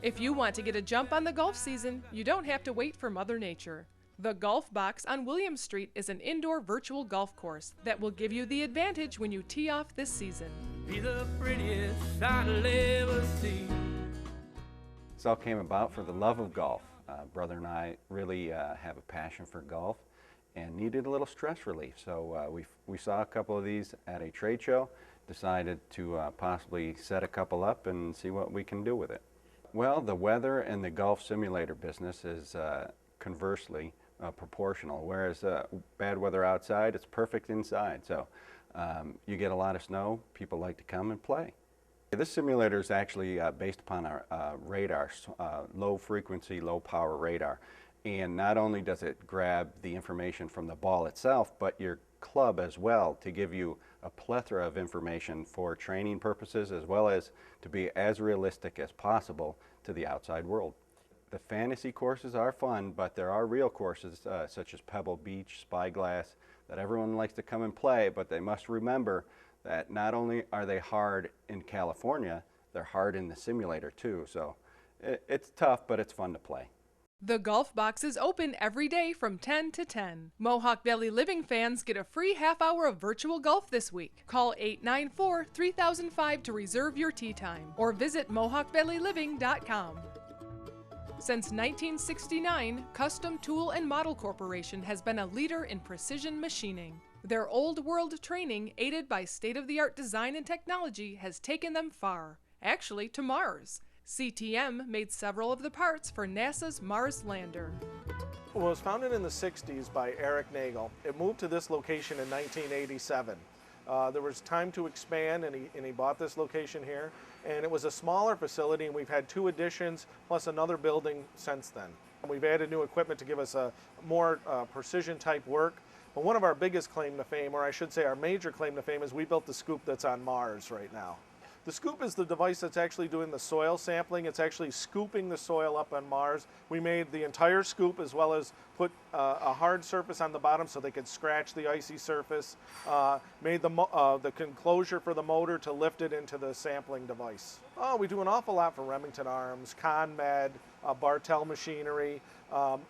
If you want to get a jump on the golf season, you don't have to wait for Mother Nature. The Golf Box on William Street is an indoor virtual golf course that will give you the advantage when you tee off this season. Be the prettiest I'll ever see. This all came about for the love of golf. Brother and I really have a passion for golf and needed a little stress relief. So we saw a couple of these at a trade show, decided to possibly set a couple up and see what we can do with it. Well, the weather and the golf simulator business is conversely proportional. Whereas bad weather outside, it's perfect inside. So you get a lot of snow, people like to come and play. This simulator is actually based upon our radar, low frequency, low power radar. And not only does it grab the information from the ball itself, but your club as well, to give you a plethora of information for training purposes, as well as to be as realistic as possible to the outside world. The fantasy courses are fun, but there are real courses such as Pebble Beach, Spyglass, that everyone likes to come and play, but they must remember that not only are they hard in California, they're hard in the simulator too. So it's tough, but it's fun to play. The Golf Box is open every day from 10 to 10. Mohawk Valley Living fans get a free half-hour of virtual golf this week. Call 894-3005 to reserve your tee time, or visit mohawkvalleyliving.com. Since 1969, Custom Tool and Model Corporation has been a leader in precision machining. Their old world training, aided by state-of-the-art design and technology, has taken them far, actually to Mars. CTM made several of the parts for NASA's Mars lander. It was founded in the 60s by Eric Nagel. It moved to this location in 1987. There was time to expand, and he bought this location here. And it was a smaller facility, and we've had 2 additions plus another building since then. We've added new equipment to give us a more precision type work. But one of our biggest claim to fame, or I should say our major claim to fame, is we built the scoop that's on Mars right now. The scoop is the device that's actually doing the soil sampling. It's actually scooping the soil up on Mars. We made the entire scoop, as well as put a hard surface on the bottom so they could scratch the icy surface. Made the enclosure for the motor to lift it into the sampling device. We do an awful lot for Remington Arms, ConMed, Bartell Machinery.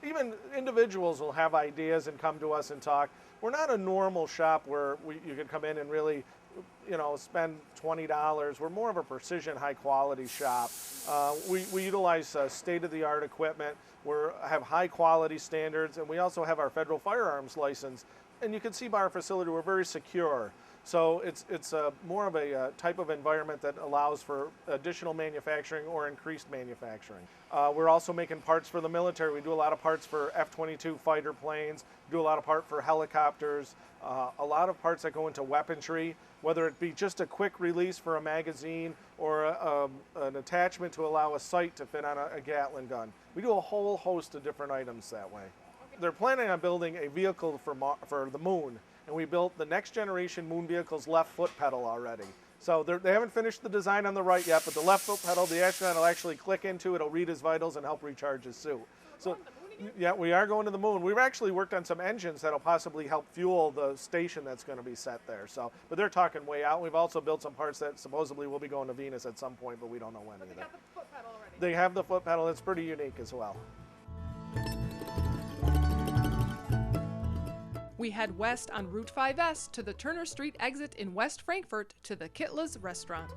Even individuals will have ideas and come to us and talk. We're not a normal shop where you can come in and really spend $20. We're more of a precision, high-quality shop. We utilize state-of-the-art equipment. We have high-quality standards, and we also have our federal firearms license. And you can see by our facility, we're very secure. So it's more of a type of environment that allows for additional manufacturing or increased manufacturing. We're also making parts for the military. We do a lot of parts for F-22 fighter planes, do a lot of parts for helicopters, a lot of parts that go into weaponry, whether it be just a quick release for a magazine or an attachment to allow a sight to fit on a Gatling gun. We do a whole host of different items that way. They're planning on building a vehicle for the moon. And we built the next generation moon vehicle's left foot pedal already. So they haven't finished the design on the right yet, but the left foot pedal, the astronaut will actually click into, it'll read his vitals and help recharge his suit. So yeah, we are going to the moon. We've actually worked on some engines that'll possibly help fuel the station that's going to be set there. So, but they're talking way out. We've also built some parts that supposedly will be going to Venus at some point, but we don't know when either. They got the foot pedal already. They have the foot pedal. It's pretty unique as well. We head west on Route 5S to the Turner Street exit in West Frankfort to the Kitla's restaurant.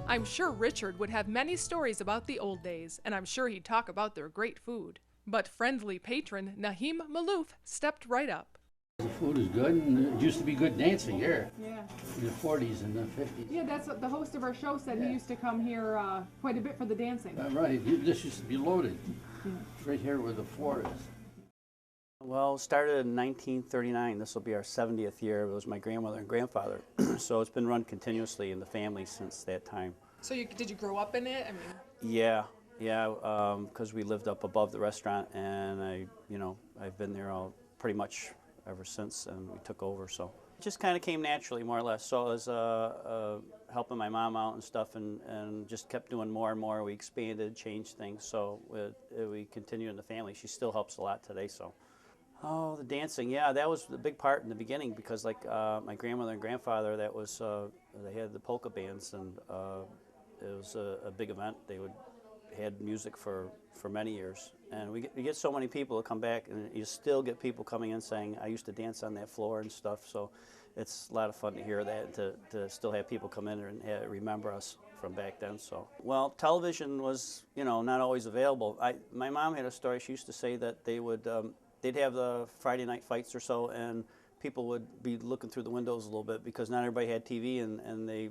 I'm sure Richard would have many stories about the old days, and I'm sure he'd talk about their great food. But friendly patron Nahim Malouf stepped right up. The food is good, and it used to be good dancing here. Yeah. In the 40s and the 50s. Yeah, that's what the host of our show said. He used to come here quite a bit for the dancing. Right. This used to be loaded. Yeah. Right here where the floor is. Well, it started in 1939. This will be our 70th year. It was my grandmother and grandfather. So it's been run continuously in the family since that time. So did you grow up in it? I mean, Yeah, because we lived up above the restaurant, and I've been there pretty much ever since, and we took over. So it just kind of came naturally, more or less. So I was helping my mom out and stuff, and just kept doing more and more. We expanded, changed things, so we continue in the family. She still helps a lot today, so. Oh, the dancing, yeah, that was the big part in the beginning, because like my grandmother and grandfather, that was, they had the polka bands, and it was a big event. They would had music for many years. And we get so many people that come back, and you still get people coming in saying, I used to dance on that floor and stuff. So it's a lot of fun to hear that, to still have people come in and remember us from back then. So, well, television was, not always available. My mom had a story. She used to say that they'd have the Friday night fights or so, and people would be looking through the windows a little bit because not everybody had TV, and they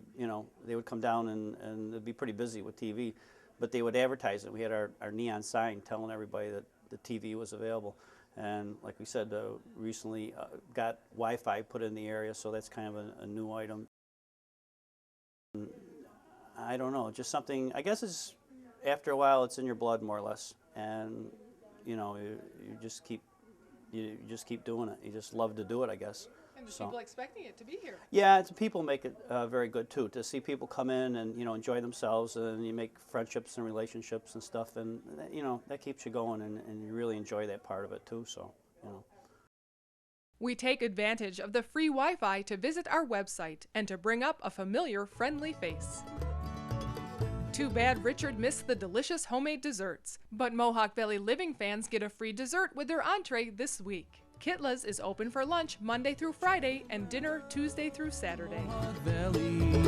would come down and it'd be pretty busy with TV, but they would advertise it. We had our neon sign telling everybody that the TV was available, and like we said, recently got Wi-Fi put in the area, so that's kind of a new item. I don't know, just something, I guess it's, after a while it's in your blood more or less, and you just keep doing it. You just love to do it, I guess. And the people expecting it to be here. Yeah, people make it very good too. To see people come in and enjoy themselves, and you make friendships and relationships and stuff, and that keeps you going, and you really enjoy that part of it too. So We take advantage of the free Wi-Fi to visit our website and to bring up a familiar, friendly face. Too bad Richard missed the delicious homemade desserts, but Mohawk Valley Living fans get a free dessert with their entree this week. Kitla's is open for lunch Monday through Friday and dinner Tuesday through Saturday. Valley.